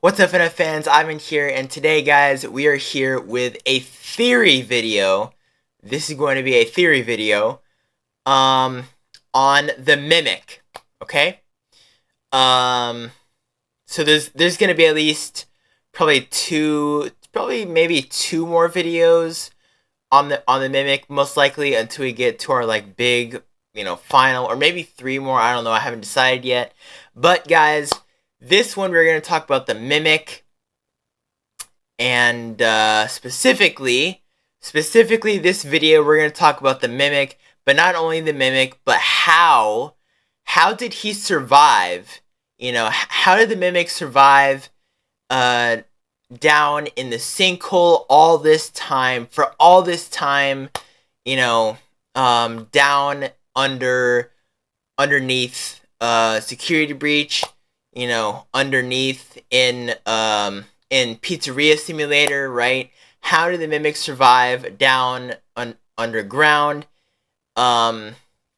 What's up, Fnaf fans? Ivan here, and today, guys, we are here with a theory video. This is going to be a theory video, on the Mimic. Okay. So there's gonna be at least maybe two more videos on the Mimic, most likely, until we get to our like big, final, or maybe three more. I don't know. I haven't decided yet. But guys, this one we're going to talk about the Mimic, and specifically this video we're going to talk about the Mimic, but not only the Mimic, but how did he survive? How did the Mimic survive down in the sinkhole all this time, down underneath security breach, underneath in Pizzeria Simulator, right? How did the Mimic survive down underground in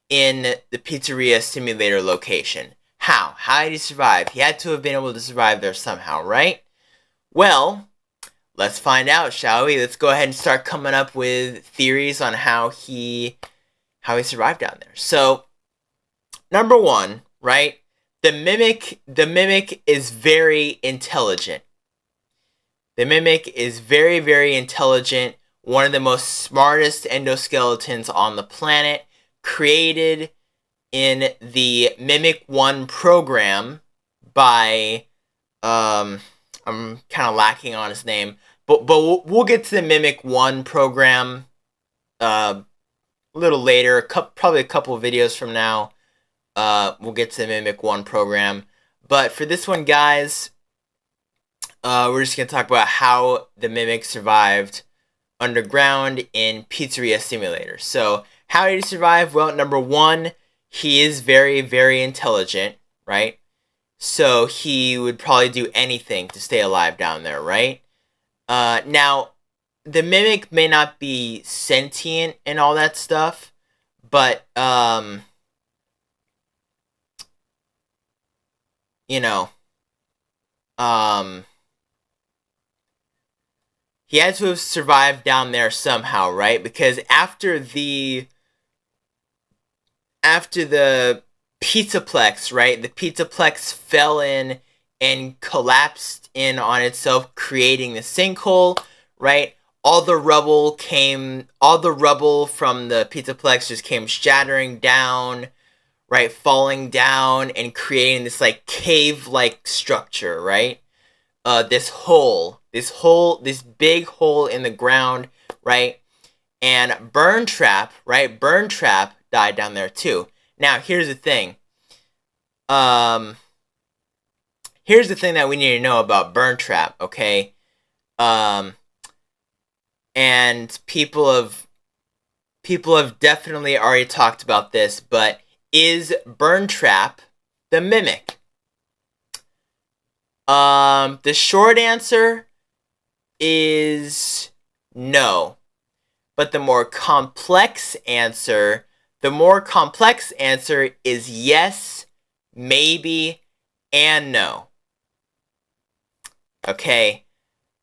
the Pizzeria Simulator location? How did he survive? He had to have been able to survive there somehow, right? Well, let's find out, shall we? Let's go ahead and start coming up with theories on how he survived down there. So, number one, right? The Mimic is very intelligent. The Mimic is very, very intelligent. One of the most smartest endoskeletons on the planet, created in the Mimic 1 program by, I'm kind of lacking on his name, but we'll get to the Mimic 1 program a little later, probably a couple of videos from now. We'll get to the Mimic 1 program. But for this one, guys, we're just going to talk about how the Mimic survived underground in Pizzeria Simulator. So, how did he survive? Well, number one, he is very, very intelligent, right? So, he would probably do anything to stay alive down there, right? Now, the Mimic may not be sentient and all that stuff, but, he had to have survived down there somehow, right? Because after the Pizzaplex, right? The Pizzaplex fell in and collapsed in on itself, creating the sinkhole, right? All the rubble from the Pizzaplex just came shattering down, right? Falling down and creating this like cave-like structure, right? This big hole in the ground, right? And Burn Trap, right? Burn Trap died down there too. Now, here's the thing. Here's the thing that we need to know about Burn Trap, okay? And people have definitely already talked about this, but is Burn Trap the Mimic? The short answer is no. But the more complex answer is yes, maybe, and no. Okay?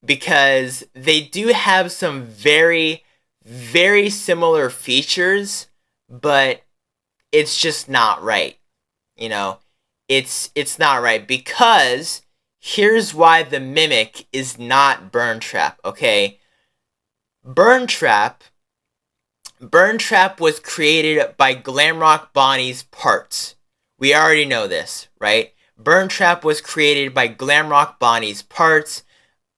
Because they do have some very, very similar features, but it's just not right. It's not right, because here's why the Mimic is not Burn Trap, okay? Burn Trap was created by Glamrock Bonnie's parts. We already know this, right? Burn Trap was created by Glamrock Bonnie's parts.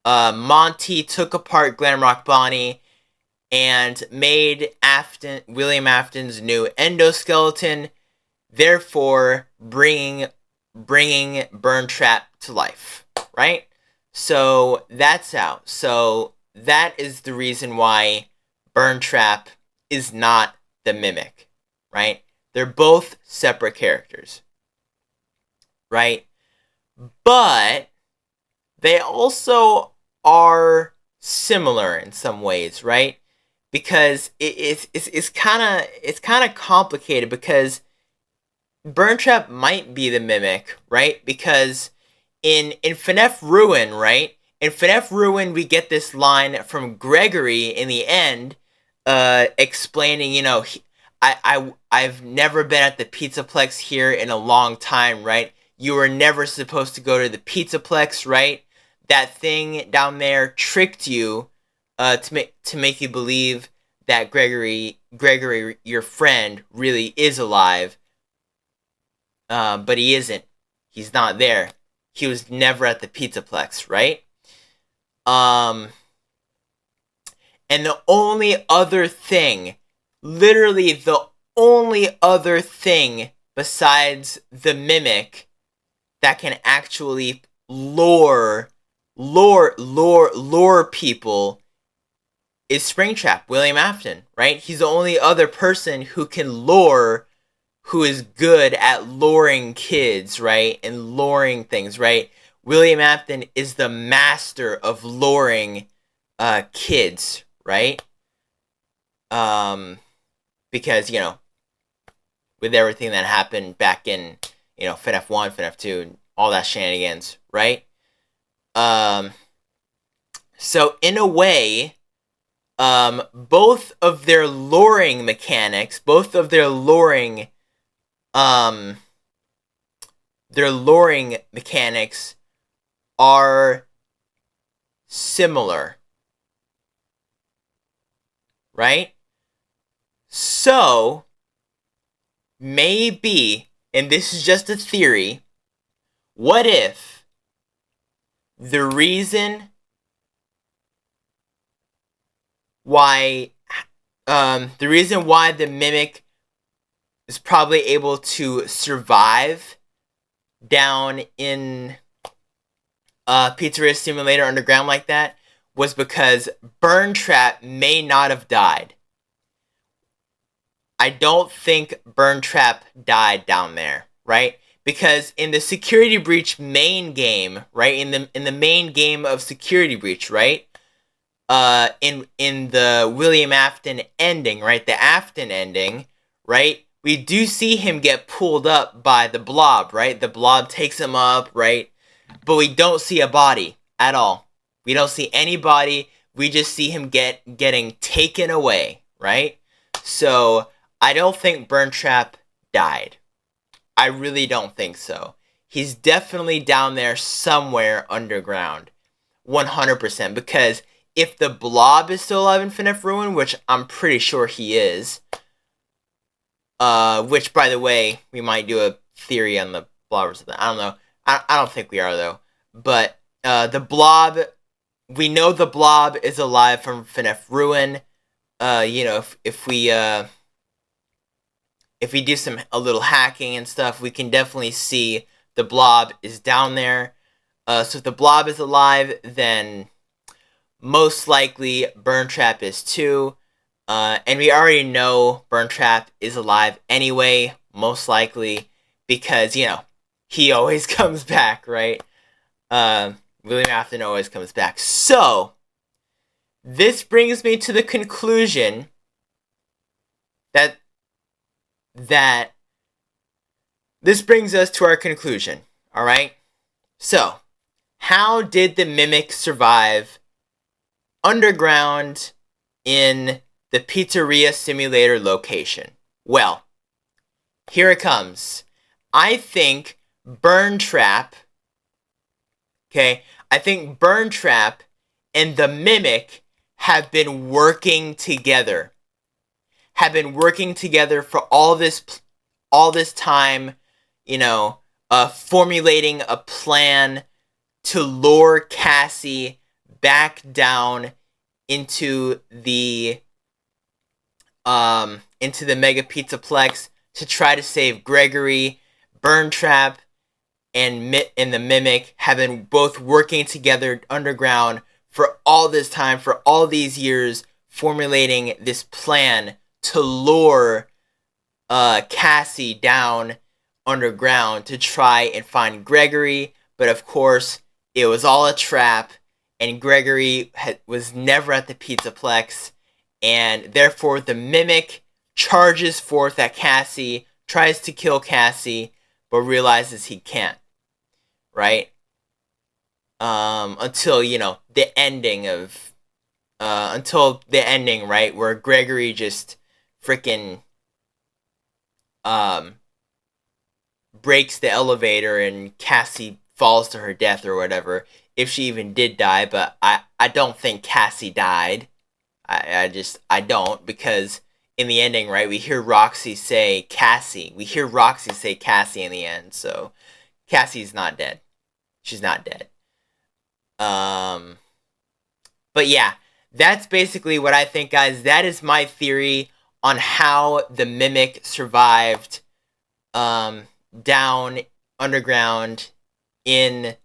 Monty took apart Glamrock Bonnie and made William Afton's new endoskeleton, therefore bringing Burn Trap to life, right? So that's out. So that is the reason why Burn Trap is not the Mimic, right? They're both separate characters, right? But they also are similar in some ways, right? Because it's kind of complicated, because Burn Trap might be the Mimic, right? Because in Fnaf Ruin, right? In Fnaf Ruin, we get this line from Gregory in the end, explaining, I've never been at the Pizzaplex here in a long time, right? You were never supposed to go to the Pizzaplex, right? That thing down there tricked you, to make you believe that Gregory, your friend, really is alive, but he isn't. He's not there. He was never at the Pizzaplex, right? Um, and the only other thing, literally the only other thing besides the mimic that can actually lure people is Springtrap, William Afton, right? He's the only other person who can lure, who is good at luring kids, right? And luring things, right? William Afton is the master of luring kids, right? Because, with everything that happened back in, FNF 1, FNF 2, all that shenanigans, right? So in a way, both of their luring mechanics, both of their luring mechanics are similar, right? So, maybe, and this is just a theory, what if the reason why the mimic is probably able to survive down in Pizzeria Simulator Underground like that was because Burntrap may not have died. I don't think Burntrap died down there, right? Because in the Security Breach main game, right, in the main game of Security Breach, right, in the William Afton ending, right, the Afton ending, right, we do see him get pulled up by the Blob, right? The Blob takes him up, right? But we don't see a body at all. We don't see any body. We just see him getting taken away, right? So I don't think Burntrap died. I really don't think so. He's definitely down there somewhere underground. 100%. Because if the Blob is still alive in FNF Ruin, which I'm pretty sure he is, which, by the way, we might do a theory on the Blob or something. I don't know. I don't think we are, though. But the Blob, we know the Blob is alive from FNF Ruin. If we do a little hacking and stuff, we can definitely see the Blob is down there. So if the Blob is alive, then most likely Burntrap is too. And we already know Burntrap is alive anyway, most likely, because, he always comes back, right? William Afton always comes back. So, this brings me to the conclusion that this brings us to our conclusion, alright? So, how did the Mimic survive underground in the Pizzeria Simulator location? Well, here it comes. I think Burntrap and the Mimic have been working together. For all this time, formulating a plan to lure Cassie back down into the Mega Pizzaplex to try to save Gregory. Burntrap and the Mimic have been both working together underground for all this time, for all these years, formulating this plan to lure Cassie down underground to try and find Gregory. But of course, it was all a trap, and Gregory was never at the Pizzaplex, and therefore the Mimic charges forth at Cassie, tries to kill Cassie, but realizes he can't, right? until, the ending of, until the ending, right, where Gregory just freaking, um, breaks the elevator and Cassie falls to her death or whatever, if she even did die. But I don't think Cassie died. I don't, because in the ending, right, we hear Roxy say Cassie. We hear Roxy say Cassie in the end, so Cassie's not dead. She's not dead. But yeah, that's basically what I think, guys. That is my theory on how the Mimic survived down underground in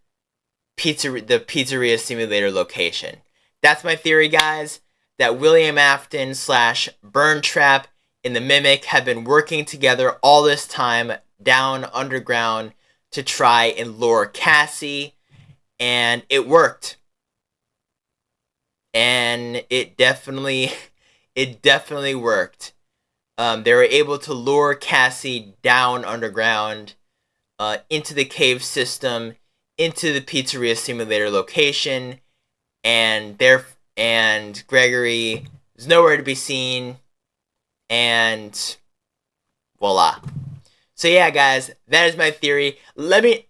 the Pizzeria Simulator location. That's my theory, guys. That William Afton / Burn Trap and the Mimic have been working together all this time down underground to try and lure Cassie, and it worked. And it definitely worked. They were able to lure Cassie down underground, into the cave system, into the Pizzeria Simulator location, and Gregory is nowhere to be seen, and voila. So yeah, guys, that is my theory. Let me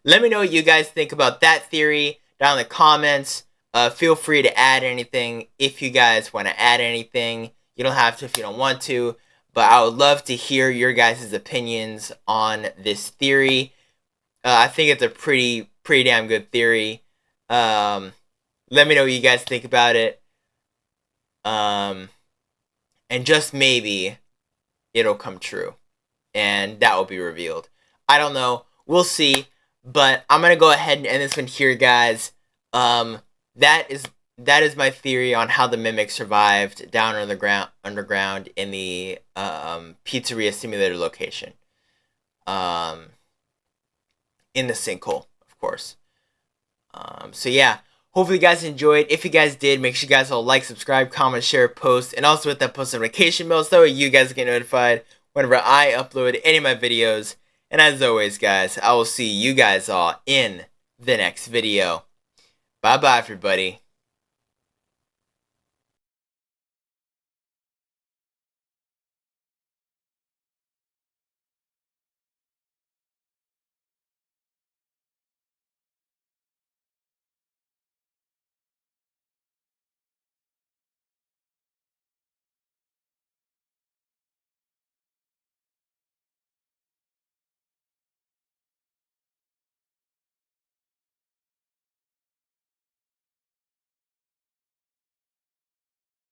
let me know what you guys think about that theory down in the comments. Feel free to add anything if you guys want to add anything. You don't have to if you don't want to, but I would love to hear your guys' opinions on this theory. I think it's a pretty damn good theory. Let me know what you guys think about it. And just maybe it'll come true, and that will be revealed. I don't know. We'll see. But I'm gonna go ahead and end this one here, guys. That is my theory on how the Mimic survived down underground in the Pizzeria Simulator location. In the Sinkhole, of course. So yeah, hopefully you guys enjoyed. If you guys did, make sure you guys all like, subscribe, comment, share, post, and also hit that post notification bell so you guys get notified whenever I upload any of my videos. And as always, guys, I will see you guys all in the next video. Bye-bye, everybody.